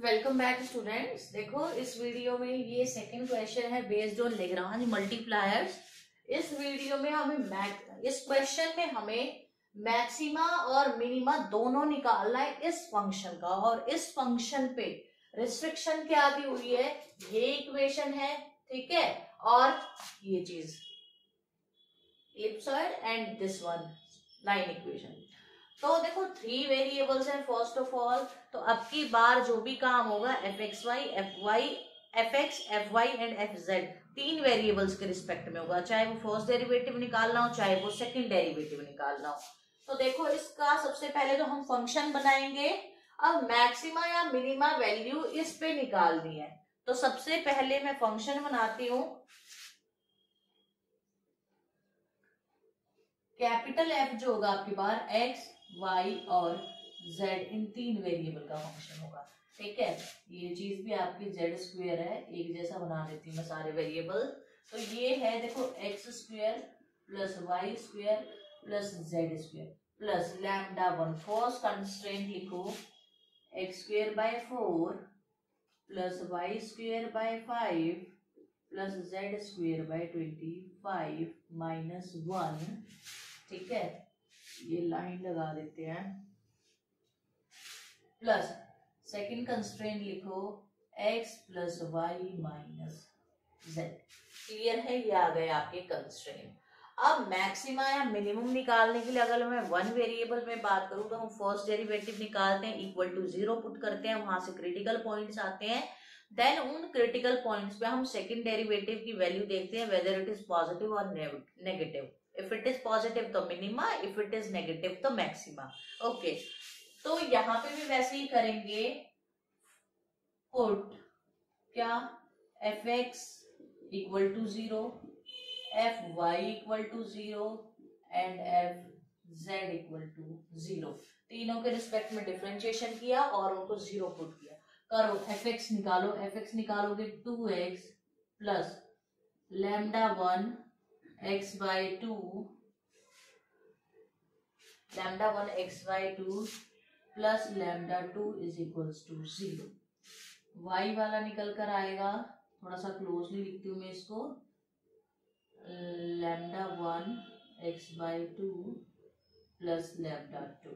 Welcome back students. देखो इस video में ये सेकंड क्वेश्चन है बेस्ड ऑन लेग्रांज मल्टीप्लायर्स। इस वीडियो में इस क्वेश्चन में हमें मैक्सिमा और मिनिमा दोनों निकालना है इस फंक्शन का, और इस फंक्शन पे रिस्ट्रिक्शन क्या दी हुई है, ये इक्वेशन है, ठीक है, और ये चीज ellipsoid and this one line equation. तो देखो 3 वेरिएबल्स हैं फर्स्ट ऑफ ऑल। तो अब की बार जो भी काम होगा f x y, f y, f x, f y and F z 3 variables के रिस्पेक्ट में होगा, चाहे वो फर्स्ट डेरिवेटिव निकालना हो चाहे वो सेकंड डेरिवेटिव निकालना हो। तो देखो इसका सबसे पहले तो हम फंक्शन बनाएंगे। अब मैक्सिमा या मिनिमा वैल्यू इस पे निकालनी है, तो सबसे पहले मैं फंक्शन बनाती हूं। कैपिटल एफ जो होगा आपकी बार एक्स, वाई और जेड इन 3 वेरिएबल का फंक्शन होगा, ठीक है। ये चीज भी आपकी जेड स्क्वायर है, एक जैसा बना देती हूँ मैं सारे वेरिएबल। तो ये है देखो X square plus Y square plus Z square plus lambda one. First constraint लिखो X square by 4 plus Y square by 5 plus Z square by 25 minus 1, ठीक है। ये लाइन लगा देते हैं। प्लस सेकंड कंस्ट्रेंट लिखो x plus Y minus Z. Clear है, ये आ गए आपके कंस्ट्रेंट। अब मैक्सिमा या मिनिमम निकालने के लिए अगर मैं वन वेरिएबल में बात करूं तो हम फर्स्ट डेरिवेटिव निकालते हैं, इक्वल टू 0 पुट करते हैं, वहां से क्रिटिकल पॉइंट्स आते हैं। देन उन क्रिटिकल पॉइंट्स पे हम सेकंड डेरिवेटिव की वैल्यू देखते हैं, वेदर इट इज पॉजिटिव और negative. If it is positive तो minima, if it is negative तो मैक्सिमा। ओके, तो यहाँ पे भी वैसे ही करेंगे। पुट क्या, F X equal to 0, F Y equal to 0 and F Z equal to 0। तीनों के रिस्पेक्ट में डिफरेंशिएशन किया और उनको 0 पुट किया। करो एफ एक्स निकालो, एफ एक्स निकालोगे 2x plus lambda 1 x by 2, lambda 1 x by 2 plus lambda 2 is equals to 0। y वाला निकल कर आएगा, थोड़ा सा क्लोजली लिखती हूँ मैं इसको, lambda 1 x by 2 plus lambda 2,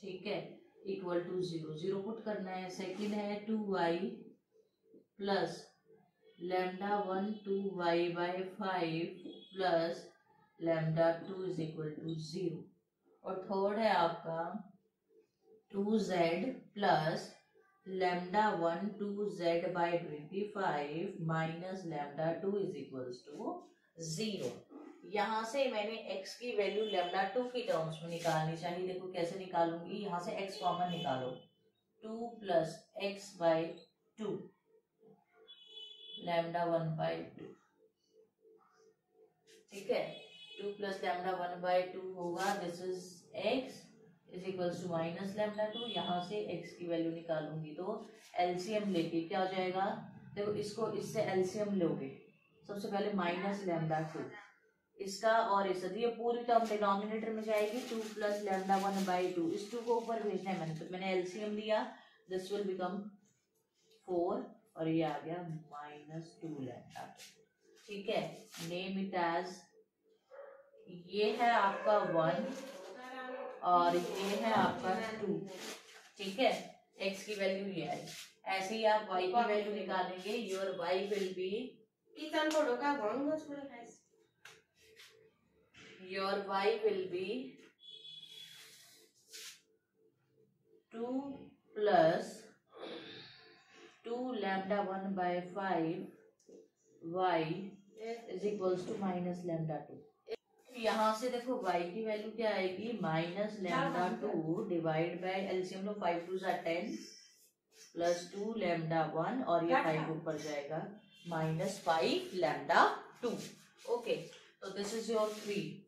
ठीक है, इक्वल टू 0। 0 पुट करना है। सेकंड है 2y plus lambda 1 2y by 5 plus lambda 2 is equal to 0। और थर्ड है आपका 2z plus lambda 1 2z by 25 minus lambda 2 is equals to 0। यहाँ से मैंने x की वैल्यू लैम्डा 2 की टर्म्स में निकालनी चाहिए। देखो कैसे निकालूंगी, यहाँ से x कॉमन निकालो, 2 plus x by 2 lambda 1 by 2, ठीक है। 2 प्लस लैम्डा 1 बाई 2 होगा, this is x is equals to minus lambda 2। यहाँ से x की वैल्यू निकालूंगी तो एलसीएम लेके क्या हो जाएगा, देखो इसको इससे एलसीएम लोगे, सबसे पहले माइनस लैम्डा 2 इसका और इसका, ये पूरी टर्म डिनोमिनेटर में जाएगी। 2 प्लस लैम्डा 1 बाई 2, इस 2 को ऊपर भेजना है मैंने, तो मैंने एलसीएम लिया, दिस विल बिकम 4 और ये आ गया माइनस 2 लैम्डा, ठीक है। नेम इट एज, ये है आपका 1 और ये है आपका 2, ठीक है। x की वैल्यू ये है। ऐसे ही आप y की वैल्यू निकालेंगे, your y will B, your y will be 2 plus 2 lambda 1 by 5 y is equals to minus lambda 2। यहाँ से देखो y की वैल्यू क्या आएगी, minus lambda 2 divide by LCM लो, 5 2 10 प्लस 2 लैम्डा 1 और ये 5 ऊपर जाएगा, माइनस 5 लैम्डा 2। ओके, तो दिस इज योर 3।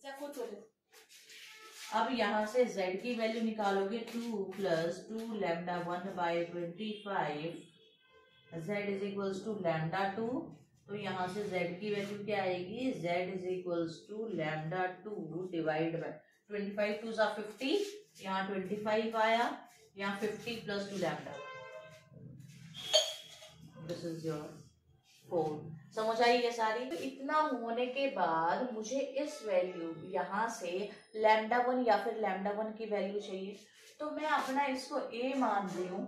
अब यहाँ से z की वैल्यू निकालोगे, 2 plus 2 lambda 1 by 25 z is equals to lambda 2। तो यहाँ से z की वैल्यू क्या आएगी, z is equals to lambda 2 divide by 25 2 50, यहाँ 25 आया, यहाँ 50 plus 2 lambda, this is your 4। समझ आई ये सारी? तो इतना होने के बाद मुझे इस वैल्यू यहाँ से λ1 या फिर λ1 की वैल्यू चाहिए, तो मैं अपना इसको a मान रही हूँ।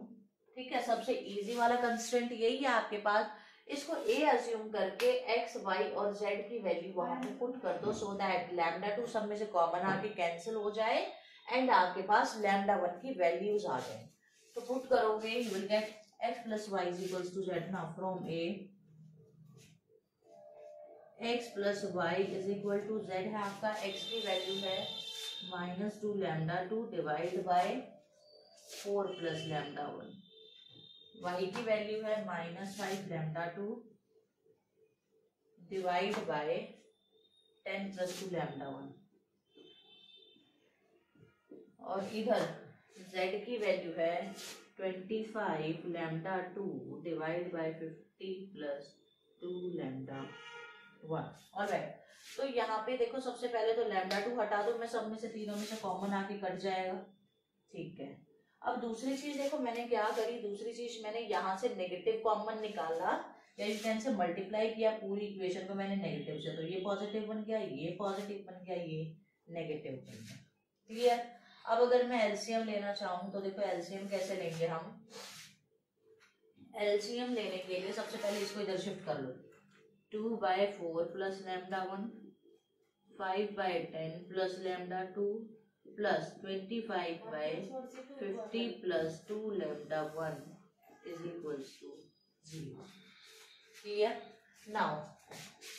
ठीक है, सबसे इजी वाला कंस्ट्रेंट यही है आपके पास। इसको a अज्यूम करके x, y और z की वैल्यू वहां पे पुट कर दो, सो दैट λ2 सब में से कॉमन आके कैंसिल हो जाए एंड आपके पास λ1 की वैल्यूज आ जाए। तो पुट करोगे, you will get x plus y is equals to z now from a x plus y is equal to z है आपका, x की वैल्यू है -2 λ2 डिवाइड बाय 4 प्लस λ1, y की वैल्यू है -5 λ2 डिवाइड बाय 10 प्लस 2 λ1, और इधर z की value है 25 λ2 डिवाइड बाय 50 प्लस 2 λ1। ऑलराइट, तो यहाँ पे देखो सबसे पहले तो λ2 हटा दो, मैं सब में से तीनों में से कॉमन आके कट जाएगा। ठीक है, अब दूसरी चीज देखो मैंने क्या करी, दूसरी चीज मैंने यहाँ से नेगेटिव कॉमन निकाला, या यू कैन से मल्टीप्लाई किया पूरी इक्वेशन को मैंने नेगेटिव से, तो ये पॉजिटिव बन गया, ये पॉजिटिव बन गया, ये नेगेटिव बन गया। क्लियर? अब अगर मैं एलसीएम लेना चाहूँ तो देखो एलसीएम कैसे लेंगे हम। एलसीएम लेने के लिए सबसे पहले इसको इधर शिफ्ट कर लो, 2/4 plus λ1, 5/10 plus λ2 plus 25/50 plus 2 λ1 is equals to 0। Clear? Now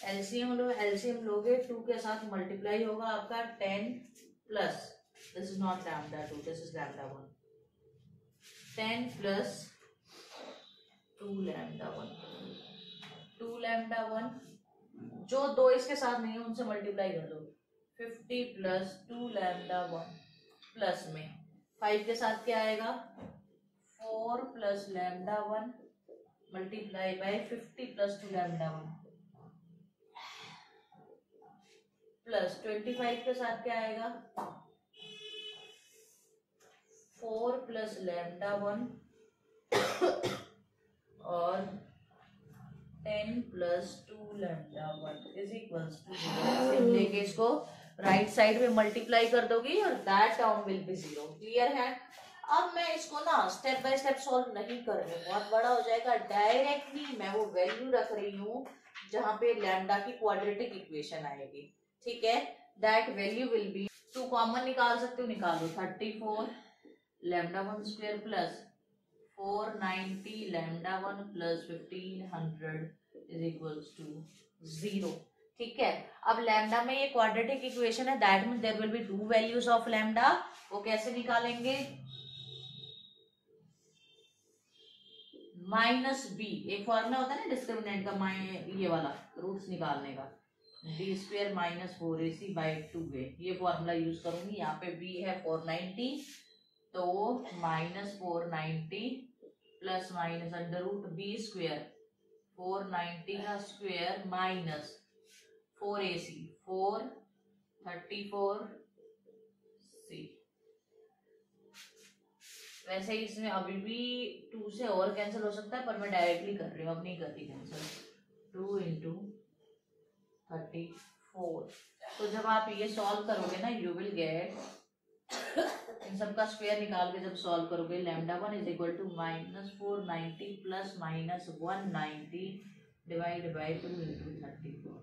LCM लो, एलसीएम लोगे 2 के साथ मल्टीप्लाई होगा आपका 10 plus, this is not λ2, this is λ1, 10 plus 2 λ1, 2 λ1, जो दो इसके साथ नहीं है उनसे मल्टीप्लाई कर दो, 50 प्लस 2 λ1 प्लस में 5 के साथ क्या आएगा 4 plus λ1 multiply by 50 plus 2 λ1 plus 25 के साथ क्या आएगा 4 प्लस λ1 और 10 प्लस 2 λ1 इज इक्वल्स टू 0। लेके इसको राइट साइड में मल्टीप्लाई कर दोगी और that term will be 0। Clear है? अब मैं इसको ना स्टेप बाय स्टेप सॉल्व नहीं कर रही हूँ, बहुत बड़ा हो जाएगा, डायरेक्टली मैं वो वैल्यू रख रही हूँ जहाँ पे लैम्डा की क्वाड्रेटिक इक्वेशन आएगी। ठीक है, that value will be, 2 common निकाल सकते हो, निकाल दो, 34 λ1 square plus 490 λ1 plus 1500 is equals to 0। ठीक है, अब लैम्डा में ये क्वाड्रेटिक इक्वेशन है, that means there will be 2 values of lambda. वो कैसे निकालेंगे, माइनस बी, एक फॉर्मूला होता है ना डिस्क्रिमिनेंट का, ये वाला रूट्स निकालने का, D square minus 4ac by 2a, ये फॉर्मूला यूज करूंगी। यहाँ पे b है 490, तो minus 490 plus minus under root b square 490 का स्क्वायर माइनस 4ac 434c। वैसे इसमें अभी भी 2 से और कैंसिल हो सकता है, पर मैं डायरेक्टली कर रही हूँ, अब नहीं करती कैंसिल। 2 इंटू 34, तो जब आप ये सॉल्व करोगे ना यू विल गेट, इन सबका स्क्वायर निकाल के जब सॉल्व करोगे λ1 is equal to minus 490 plus minus 190 divide by 2 into 34,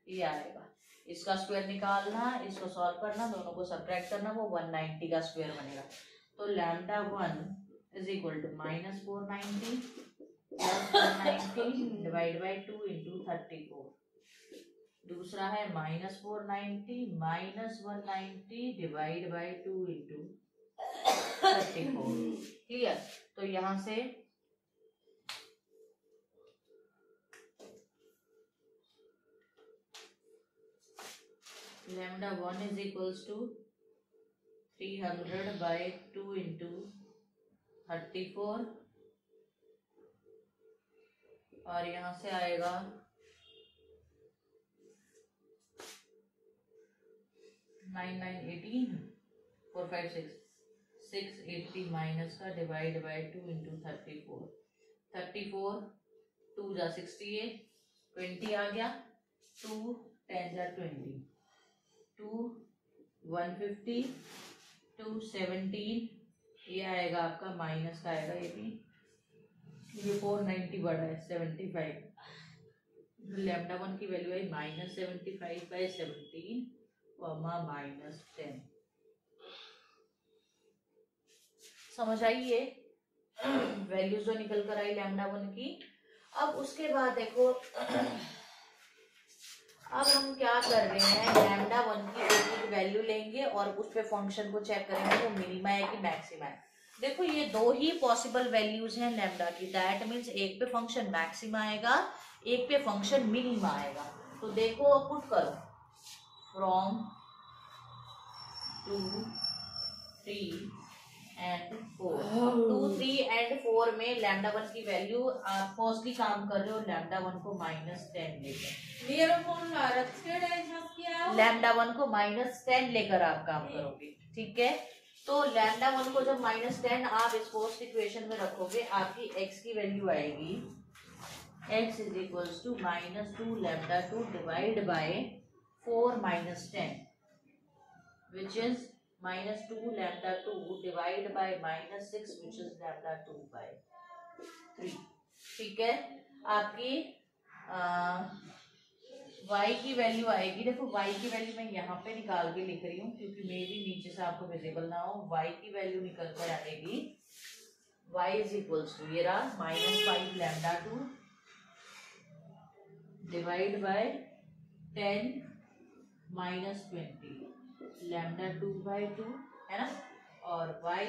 ये आएगा। इसका स्क्वायर निकालना, इसको सॉल्व करना, दोनों को सब्ट्रैक्ट करना, वो 190 का स्क्वायर बनेगा। तो λ1 is equal to minus 490 plus 190 divide by 2 into 34। दूसरा है minus 490 minus 190 divide by 2 into 34। Clear? तो यहां से λ1 is equals to 300 by 2 into 34, और यहां से आएगा 9918 456 680 माइनस का डिवाइड बाई 2 इंटू 34, 34 2 जा 68, 20 आ गया, 2 10 जा 20, 2 150, 2 17, ये आएगा आपका माइनस का आएगा ये भी, ये 490 बड़ा है 75, लैम्डा 1 की वैल्यू है -75/17 -10। समझ आई ये वैल्यूज जो निकल कर आई लैम्डा 1 की। अब उसके बाद देखो अब हम क्या कर रहे हैं, लैम्डा 1 की एक वैल्यू लेंगे और उस पे फंक्शन को चेक करेंगे वो मिनिमा है कि मैक्सिमा है। देखो ये दो ही पॉसिबल वैल्यूज हैं लैम्डा की, दैट मीन्स एक पे फंक्शन मैक्सिमा आएगा, एक पे फंक्शन मिनिमा आएगा। तो देखो पुट करो फ्रॉम 2 3 एंड 4, 2 3 एंड 4 में लैम्डा 1 की वैल्यू आप फर्स्टली काम कर रहे हो लैम्डा 1 को -10 लेकर, लैम्डा 1 को -10 लेकर आप काम करोगे, ठीक है। तो लैम्डा 1 को जब -10 आप इस फर्स्ट इक्वेशन में रखोगे, आपकी x की वैल्यू आएगी x is equals to -2 lambda 2 divide by 4 -10 which is -2 lambda 2 divide by -6 which is lambda 2/3, ठीक है। आपकी y की वैल्यू आएगी, देखो y की वैल्यू मैं यहाँ पे निकाल के लिख रही हूँ क्योंकि मे भी नीचे से आपको विजिबल ना हो। y की वैल्यू निकल कर आएगी y इज इक्वल्स टू ये रहा -5 लैम्डा 2 डिवाइड बाय 10 -20 लैम्डा 2/2 है ना, और y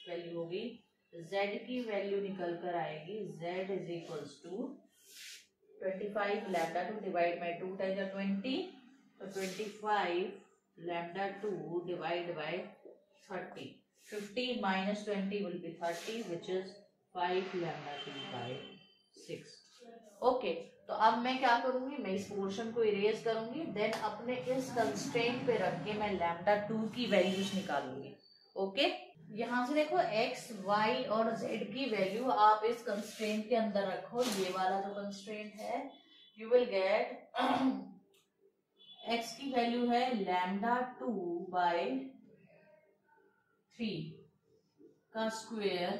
वैल्यू होगी z की वैल्यू निकल कर आएगी z is equals to 25 lambda 2 divide by 2 times 20, तो 25 lambda 2 divide by 30, 50 minus 20 will be 30 which is 5 lambda 2/6। Okay, तो अब मैं क्या करूंगी, मैं इस पोर्शन को इरेज करूंगी, देन अपने इस कंस्ट्रेंट पे रख के मैं लैम्डा 2 की वैल्यूज निकालूंगी। ओके, यहाँ से देखो x, y और z की वैल्यू आप इस कंस्ट्रेंट के अंदर रखो, ये वाला जो कंस्ट्रेंट है, यू विल गेट x की वैल्यू है लैम्डा 2/3 का स्क्वायर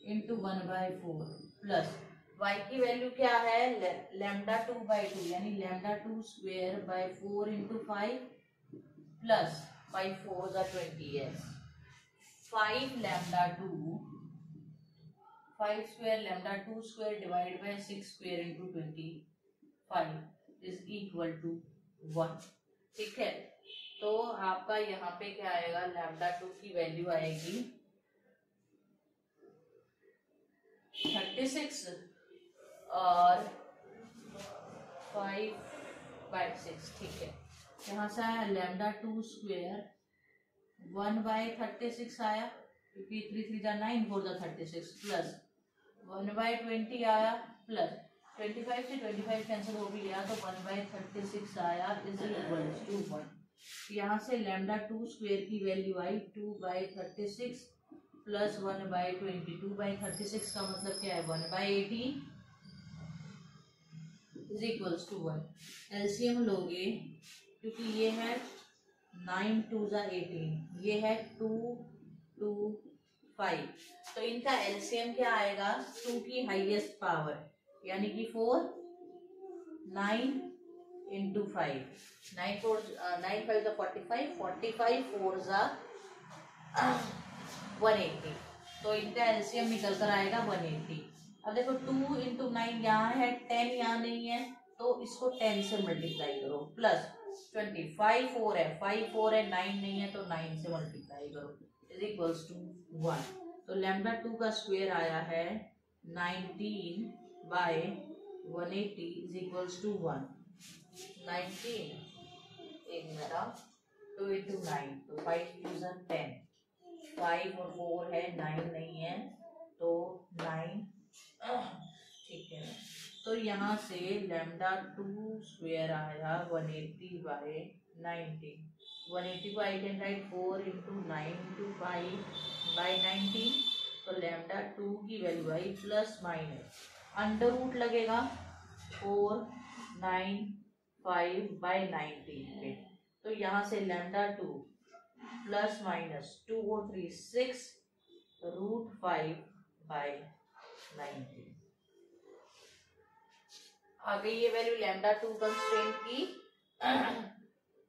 इंटू 1/4 प्लस y की वैल्यू क्या है लैम्डा 2/2 यानी lambda 2 square by 4 into 5 plus by 4 का 20 5 lambda 2 5 square lambda 2 square divide by 6 square into 25 is equal to 1, ठीक है। तो आपका यहाँ पे क्या आएगा, लैम्डा 2 की वैल्यू आएगी 36 और 5/6, ठीक है। यहाँ से आया लैम्डा 2 स्क्वायर 1/36 आया क्योंकि 3 3 जा 9 4 जा 36 प्लस 1/20 आया प्लस 25 से 25 कैंसिल हो भी गया तो 1/36 आया इज इक्वल टू 1। यहाँ से लैम्डा 2 स्क्वायर की वैल्यू आई 2/36 प्लस 1/20, 2/36 का मतलब क्या है 1/80 इज इक्वल्स टू 1। एलसीएम लोगे क्योंकि ये है 9 2 जा 18, ये है 2 2 5, तो इनका एलसीएम क्या आएगा 2 की हाईएस्ट पावर यानी कि 4, 9 इंटू 5, 9 5 जा 45, 45 4 जा 180, तो इनका एलसीएम निकल कर आएगा 180। अब देखो 2 इंटू 9 यहाँ है, 10 यहाँ नहीं है, तो इसको 10 से मल्टीप्लाई करो प्लस 20, 5 4 है, 5 4 है, 9 नहीं है तो 9 से मल्टीप्लाई करो इज इक्वल्स टू 1। तो लैम्डा 2 का स्क्वायर आया है 19/180 इज इक्वल्स टू 1। 19 एक मेरा 2 इंटू 9 तो 5 2 जा 10, 5 और 4 है, 9 नहीं है तो 9, ठीक है। तो यहाँ से लैम्डा 2 स्क्वायर आया 180/90, 180 को I can write 4 into 9 into 5/90, तो लैम्डा 2 की वैल्यू आई प्लस माइनस अंडर रूट लगेगा 495/19 पे, तो यहाँ से λ2 प्लस माइनस 2 और 3 6 √5/19 आ गई ये वैल्यू λ2 कंस्ट्रेंट की।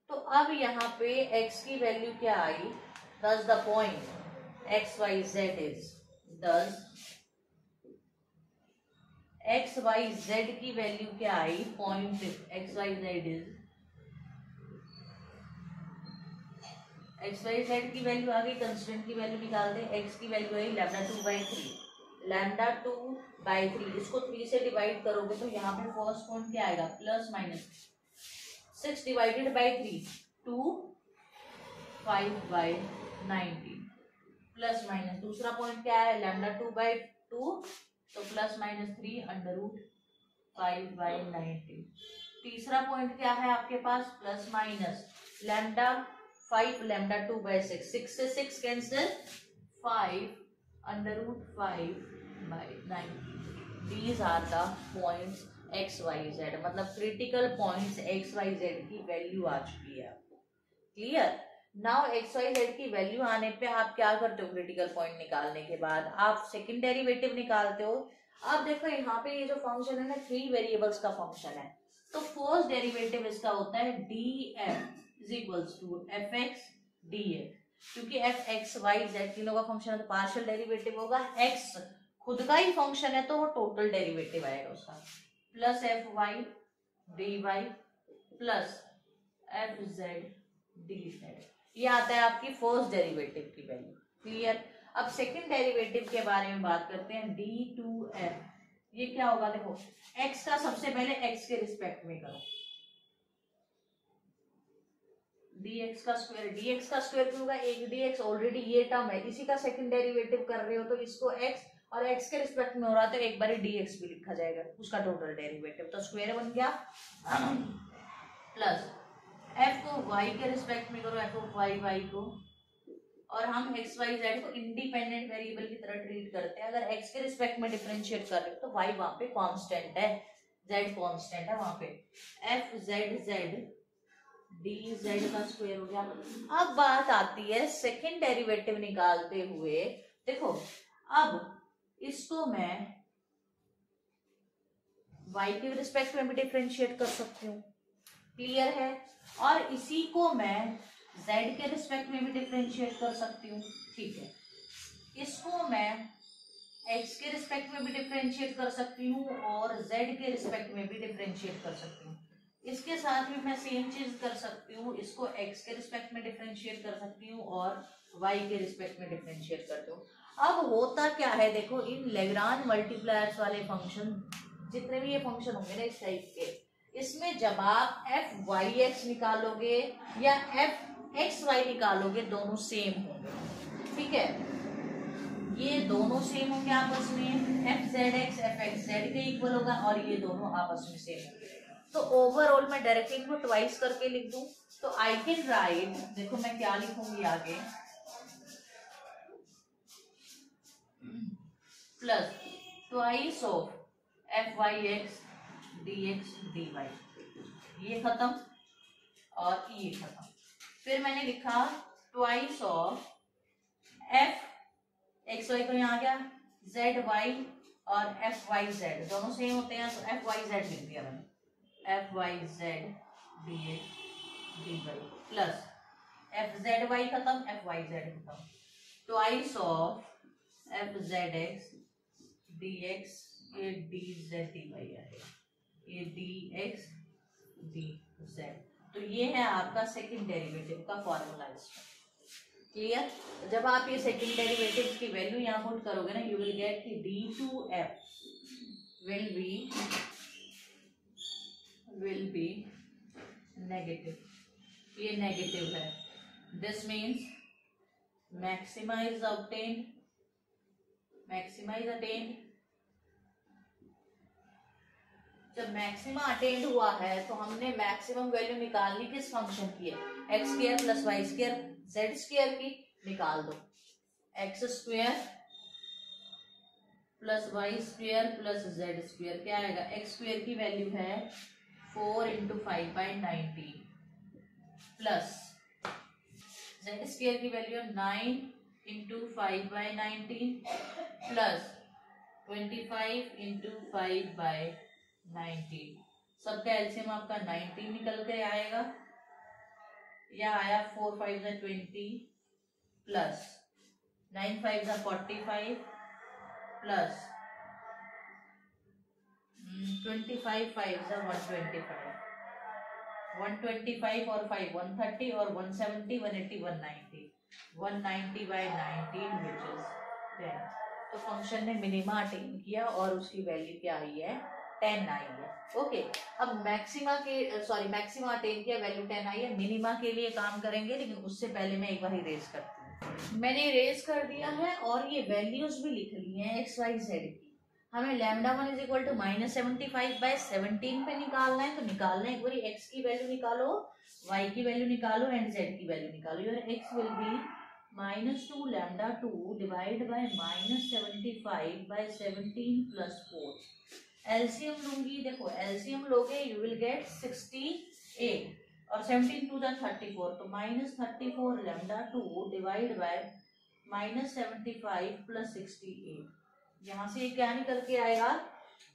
तो अब यहाँ पे x की वैल्यू क्या आई, thus the point xyz is, thus xyz की वैल्यू क्या आई, पॉइंट xyz is, xyz की वैल्यू आ गई, कंस्टेंट की वैल्यू निकाल दे, x की वैल्यू आई λ2/3, λ2/3 इसको 3 से डिवाइड करोगे तो यहाँ पे फर्स्ट पॉइंट क्या आएगा, plus minus 6 divided by 3 2 5/19 plus minus, दूसरा पॉइंट क्या है λ2/2 तो प्लस माइनस 3 √5/19, तीसरा पॉइंट क्या है आपके पास प्लस माइनस λ5 λ2/6 6 से 6 cancel 5 √5/19। These are the points XYZ, मतलब क्रिटिकल पॉइंट्स XYZ की वैल्यू आ चुकी है। क्लियर। नाउ XYZ की वैल्यू आने पे आप क्या करते हो, क्रिटिकल पॉइंट निकालने के बाद आप सेकंड डेरिवेटिव निकालते हो। अब देखो यहाँ पे ये जो फंक्शन है ना 3 वेरिएबल्स का फंक्शन है, तो फर्स्ट डेरिवेटिव इसका होता है df is equals to fx dx, क्योंकि fx y z तीनों का फंक्शन है तो पार्शियल डेरिवेटिव होगा, x खुद का ही फंक्शन है तो वो टोटल डेरिवेटिव आएगा उसका, plus fy dy plus fz dz, ये आता है आपकी फर्स्ट डेरिवेटिव की वैल्यू। क्लियर। अब सेकंड डेरिवेटिव के बारे में बात करते हैं, d2f, ये क्या होगा, देखो x का सबसे पहले x के रिस्पेक्ट में करो, dx का स्क्वायर क्यों होगा, एक dx ऑलरेडी ये टर्म है, इसी का सेकंड डेरिवेटिव कर रहे हो तो इसको x और x के रिस्पेक्ट में हो रहा है तो एक बार dx भी लिखा जाएगा उसका टोटल डेरिवेटिव, तो स्क्वायर बन गया, प्लस f को y के रिस्पेक्ट में करो, f ऑफ y को, और हम x y z को इंडिपेंडेंट वेरिएबल की तरह ट्रीट करते हैं, अगर x के रिस्पेक्ट में डिफरेंशिएट कर रहे हो तो y वहां पे कांस्टेंट है, z कांस्टेंट है वहां पे, f z z dz का स्क्वायर हो गया। अब बात आती है सेकंड डेरिवेटिव निकालते हुए, देखो अब इसको मैं y के रिस्पेक्ट में भी डिफरेंशिएट कर सकती हूँ, क्लियर है, और इसी को मैं z के रिस्पेक्ट में भी डिफरेंशिएट कर सकती हूँ, ठीक है, इसको मैं x के रिस्पेक्ट में भी डिफरेंशिएट कर सकती हूँ और z के रिस्पेक्ट में भी डिफरेंशिएट कर सकती हूँ, इसके साथ भी मैं सेम चीज कर सकती हूँ, इसको x के रिस्पेक्ट में डिफरेंशिएट कर सकती हूँ और y के रिस्पेक्ट में डिफरेंशिएट करती हूँ। अब होता क्या है, देखो इन लेग्रांज मल्टीप्लायर्स वाले फंक्शन जितने भी ये फंक्शन होंगे ना इस टाइप के, इसमें जब आप f(y(x) निकालोगे या f(x(y) निकालोगे दोनों सेम होंगे, ठीक है, ये दोनों सेम होंगे आपस में, f(z(x) f(x)z) के इक्वल होगा और ये दोनों आपस में सेम होंगे, तो ओवरऑल मैं डायरेक्टली इनको ट्वाइस करके लिख दूं तो आई कैन राइट, देखो मैं क्या लिखूंगी आगे, plus twice of f(y(x) dx dy, ये खत्म और ये खत्म, फिर मैंने लिखा ट्वाइस ऑफ f(x(y) तो यहाँ आ गया z y और f(y(z) दोनों सेम होते हैं तो f(y(z) लिख दिया मैंने, f(y(z) dx dy plus f(z(y) खत्म f(y(z) खत्म, ट्वाइस ऑफ f(z(x) dx ये dz dy आएगा, ये dx dz, तो ये है आपका सेकंड डेरिवेटिव का फॉर्मूला इसमें। क्लियर। जब आप ये सेकंड डेरिवेटिव की वैल्यू यहाँ पुट करोगे ना, यू विल गेट कि d2f will be नेगेटिव, ये नेगेटिव है, this means maxima is attend, जब मैक्सिमा अटेंड हुआ है तो हमने मैक्सिमम वैल्यू निकालनी किस फंक्शन की है, x square plus Y square z square की, निकाल दो, x square plus y square plus z square क्या आएगा, एक्स स्क्वेयर की वैल्यू है 4 इंटू 5/19 प्लस जेड स्क्वेयर की वैल्यू है 9 इंटू 5/19 प्लस 25 इंटू 5/19। सबका एलसीएम आपका 19 निकल के आएगा। या आया 4 5 20 प्लस 9 5 45 प्लस 25 5 125 125 और 5 130 और 170 180 190 190/19 विच इज 10। तो फंक्शन ने मिनिमा अटेन किया और उसकी वैल्यू क्या आई है, 10 आई है। ओके अब मैक्सिमा अटेन किया, वैल्यू 10 आई है। मिनिमा के लिए काम करेंगे, लेकिन उससे पहले मैं एक बार इरेज करती हूँ। मैंने इरेज कर दिया है और ये वैल्यूज भी लिख ली है एक्स वाई जेड की। हमें λ1 इज इक्वल टू -75/17 पे निकालना है, तो निकालना है एक बार x की वैल्यू निकालो, y की वैल्यू निकालो एंड z की वैल्यू निकालो। Your x will be -2 λ2 divide by -75/17 plus 4। LCM लूंगी, देखो एलसीएम लोगे यू विल गेट 68 और 17 2 34, तो -34 λ2 डिवाइड बाय -75 प्लस 68। यहाँ से क्या निकल के आएगा,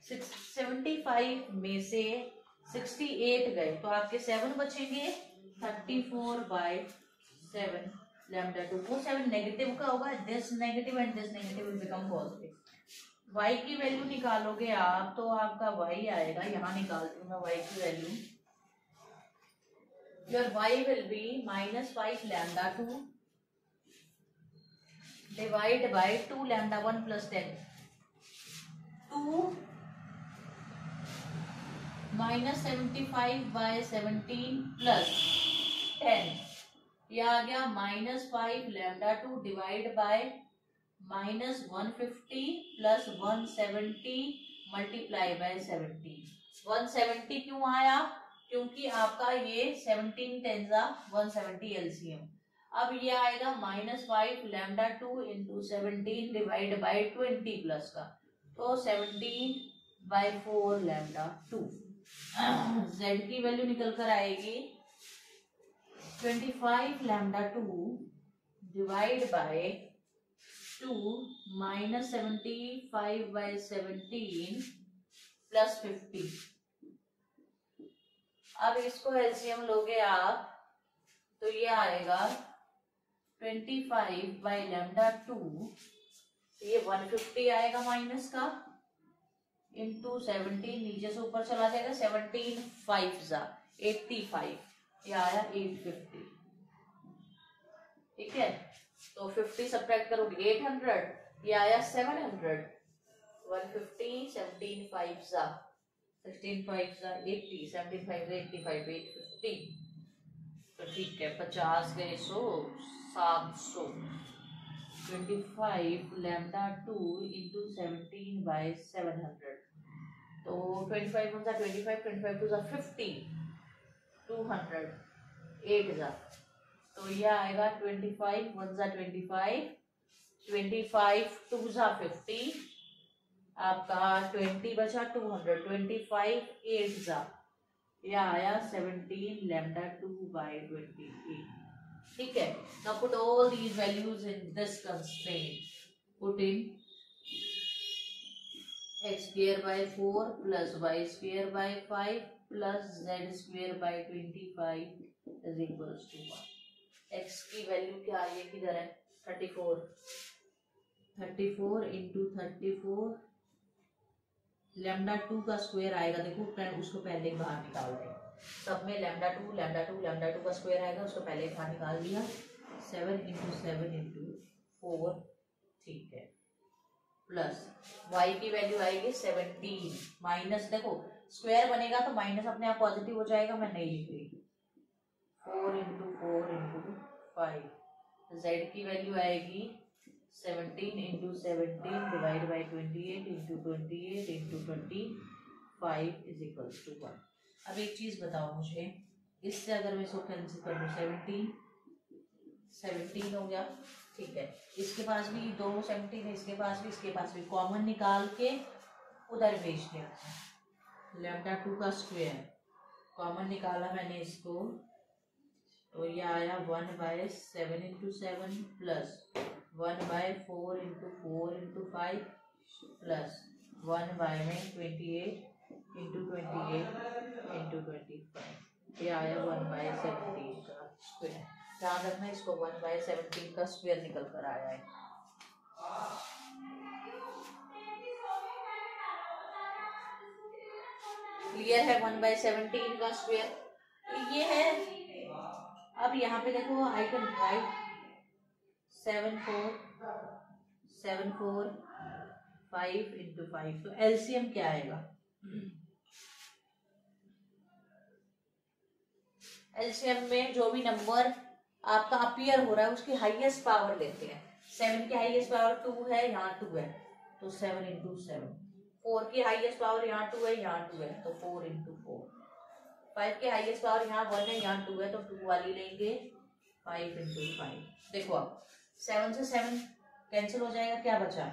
75 में से 68 गए तो आपके 7 बचेंगे, 34/7 λ2। वो 7 नेगेटिव का होगा, this negative and this negative will become positive. y की वैल्यू निकालोगे आप तो आपका y आएगा, यहाँ निकालती हूँ मैं y की value. Your y will be -5 λ2 divide by 2 λ1 plus 10। 2 -75/17 plus 10, यह आ गया -5 λ2 divide by -150 plus 170 multiply by 70। 170 क्यों आया, क्योंकि आपका ये 17 10 170 एलसीएम। अब ये आएगा -5 λ2 इंटू 17 डिवाइड बाय 20 प्लस का, तो 17/4 λ2। z की वैल्यू निकल कर आएगी 25 λ2 डिवाइड बाय 2 -75/17 प्लस 50। अब इसको एलसीएम लोगे आप तो ये आएगा 25/λ2, ये 150 आएगा माइनस का, इंटू 17 नीचे से ऊपर चला जाएगा, 17 5 85, ये आया 850। ठीक है, तो 50 सब्ट्रैक्ट करोगे 800, ये आया 700। 150 17 5 16 5 80, 17 5 85, 850। तो ठीक है, 50 गए 100 700। 25 λ2 इंटू 17/700, तो 25 1 25, 25 2 50, 200, 8 तो यह आएगा 25 1 25, 25 2 50, आपका 20 बचा 200, 25 8 यह आया 17 λ2/28। ठीक है, now put all these values in this constraint. Put in x square by 4 plus y square by 5 plus z square by 25 is equals to 1. x की वैल्यू क्या आई है, किधर है, 34 इंटू 34 λ2 का स्क्वायर आएगा। देखो उसको पहले बाहर निकाल दें, सब में λ2 का स्क्वायर आएगा, उसको पहले बाहर निकाल दिया। 7 इंटू 7 इंटू 4, ठीक है, प्लस y की वैल्यू आएगी 17 माइनस, देखो स्क्वायर बनेगा तो माइनस अपने आप पॉजिटिव हो जाएगा, मैं नहीं लिख रही। 4 इंटू 5, z की वैल्यू आएगी 17 into 17 divide by 28 into 28 into 25 is equals to 1। अब एक चीज बताओ मुझे, इससे अगर मैं इसको कैंसिल कर दूं 17 हो गया, ठीक है, इसके पास भी 2 17 है, इसके पास भी कॉमन निकाल के उधर भेज दिया। लैम्डा 2 का स्क्वायर कॉमन निकाला मैंने इसको, तो ये आया 1/7 × 7 प्लस 1/4 × 4 × 5 प्लस 1/28 × 28 × 25। ये आया 1/17 का स्क्वायर। ध्यान रखना इसको 1/17 का स्क्वायर निकल कर आया है। क्लियर है? 1/17 का स्क्वायर ये है। अब यहाँ पे देखो आई कैन राइट 7 4 5 × 5, तो एलसीएम क्या आएगा? एलसीएम में जो भी नंबर आपका अपीयर हो रहा है उसकी हाईएस्ट पावर लेते हैं। 7 की हाईएस्ट पावर 2 है, यहाँ 2 है तो 7 × 7। 4 की हाईएस्ट पावर यहाँ 2 है, यहाँ 2 है तो 4 × 4। 5 की हाईएस्ट पावर यहाँ 1 है, यहाँ 2 है तो 2 वाली लेंगे 5 × 5। देखो अब 7 से 7 कैंसिल हो जाएगा, क्या बचा?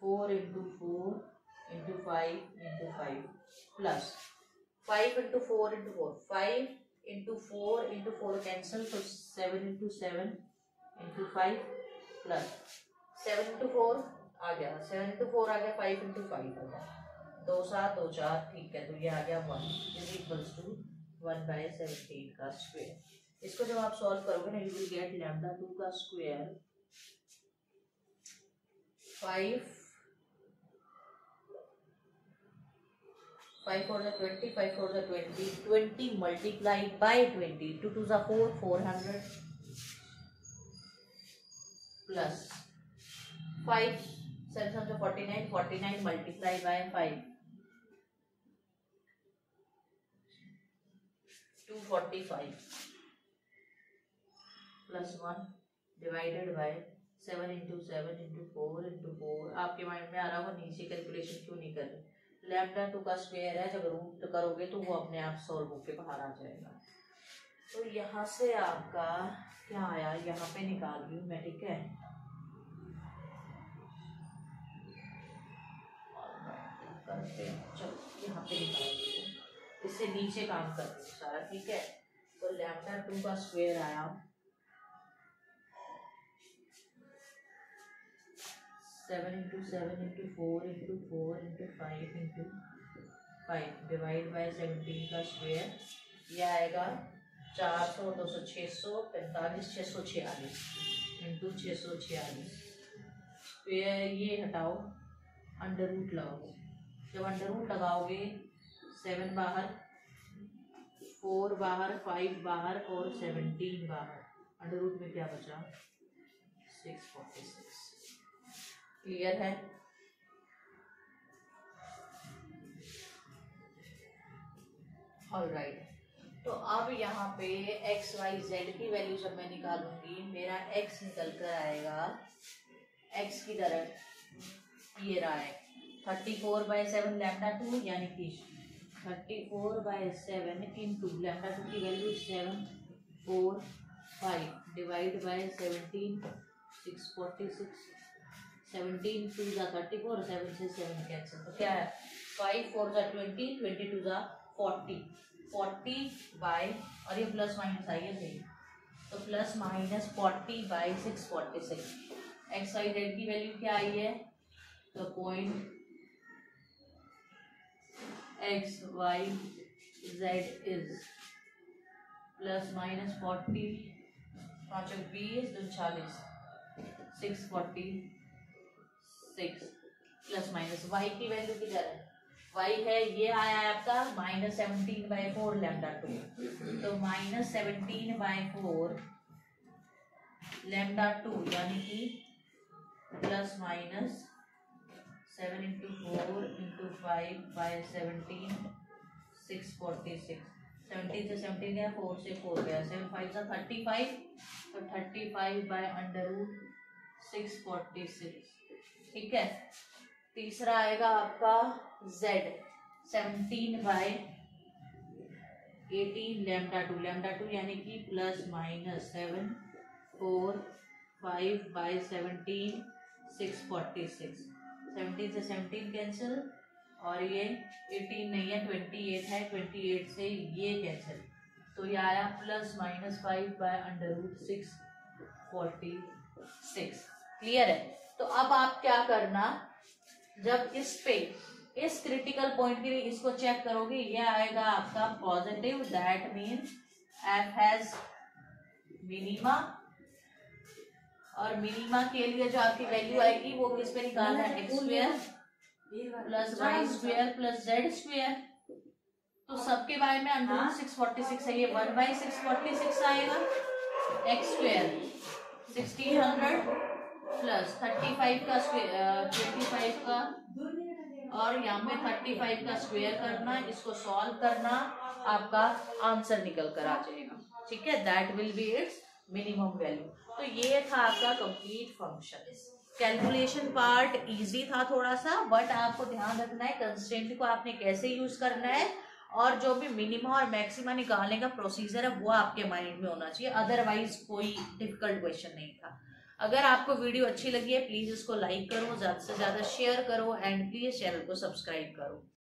4 × 4 × 5 × 5 प्लस 5 × 4 × 4 5 × 4 × 4 कैंसिल तो 7 × 7 × 5 प्लस 7 × 4 आ गया, 7 × 4 आ गया, 5 × 5 आ गया, 2 7 2 4। ठीक है, तो ये आ गया 1 = 1/17 का स्क्वायर। इसको जब आप सॉल्व करोगे ना, यू विल गेट लैम्डा 2 का square 5 4 × 20 5 4 × 20 20 multiplied by 20 2 2 = 4 400 plus 5 7 7 49 49 multiplied by 5 245 plus 1 divided by 7 × 7 × 4 × 4। आपके माइंड में आ रहा होगा नीचे कैलकुलेशन क्यों नहीं कर रहे? लैम्डा 2 का स्क्वायर है, जब रूट करोगे तो वो अपने आप सॉल्व होके बाहर आ जाएगा। तो यहाँ से आपका क्या आया, यहाँ पे निकाल रही हूँ मैं, ठीक है। चलो यहाँ पे निकाल रही हूँ, इससे नीचे काम कर रही हूँ सारा, ठीक है। तो लैम्डा 2 का स्क्वायर आया 7 × 7 × 4 × 4 × 5 × 5 डिवाइड बाय 17 का स्क्वायर। ये आएगा 400 200 645 646 × 646। ये हटाओ, अंडर रूट लगाओ। जब अंडर रूट लगाओगे 7 बाहर, 4 बाहर, 5 बाहर और 17 बाहर, अंडर रूट में क्या बचा? 646। क्लियर है? ऑलराइट। तो अब यहाँ पे x y z की वैल्यू जब मैं निकालूंगी, मेरा x निकल कर आएगा x की तरफ ये रहा है 34/7 लैम्डा 2, यानी कि 34/7 इंटू लैम्डा 2 की वैल्यू 7 4 5 डिवाइड बाय 17 646। 17 2 = 34, 7 से 7 कैंसिल, तो क्या है 5 4 = 20 22 = 40 40 बाय, और ये प्लस माइनस आई है सही, तो plus minus 40/646। X y z की वैल्यू क्या आई है? तो point x y z is plus minus 40 5 20 2 40 646 plus minus y की वैल्यू किधर है? वाई है, ये आया है आपका -17/4 लैम्डा 2, तो -17/4 लैम्डा 2 यानी कि प्लस माइनस 7 × 4 × 5/17 646। 17 से 17 गया, 4 से 4 गया, 7 5 = 35, तो 35/√646। ठीक है। तीसरा आएगा आपका z 17/18 लैम्डा 2 यानी कि प्लस माइनस 7 4 5/17 646, 17 से 17 कैंसिल, और ये 18 नहीं है 28 है, 28 से ये कैंसिल, तो ये आया +/646। क्लियर है। तो अब आप क्या करना, जब इस पे इस क्रिटिकल पॉइंट के लिए इसको चेक करोगे, ये आएगा आपका positive, that means F has minima, और मिनिमा के लिए जो आपकी वैल्यू आएगी वो किस पे निकालना है, x square plus Y square plus Z square. तो सबके बारे में √646 है, ये 1/646 आएगा, एक्स स्क्वायर 1600 प्लस 35 का स्क्वायर 25 का, और यहाँ पे 35 का स्क्वायर करना, इसको सॉल्व करना, आपका आंसर निकल कर आ जाएगा। ठीक है, that will be it's minimum value. तो ये था आपका complete function. Calculation part easy था थोड़ा सा, बट आपको ध्यान रखना है कंस्ट्रेंट को आपने कैसे यूज करना है, और जो भी मिनिमा और मैक्सिमा निकालने का प्रोसीजर है वो आपके माइंड में होना चाहिए, अदरवाइज कोई डिफिकल्ट क्वेश्चन नहीं था। अगर आपको वीडियो अच्छी लगी है प्लीज इसको लाइक करो, ज्यादा से ज्यादा शेयर करो, एंड प्लीज चैनल को सब्सक्राइब करो।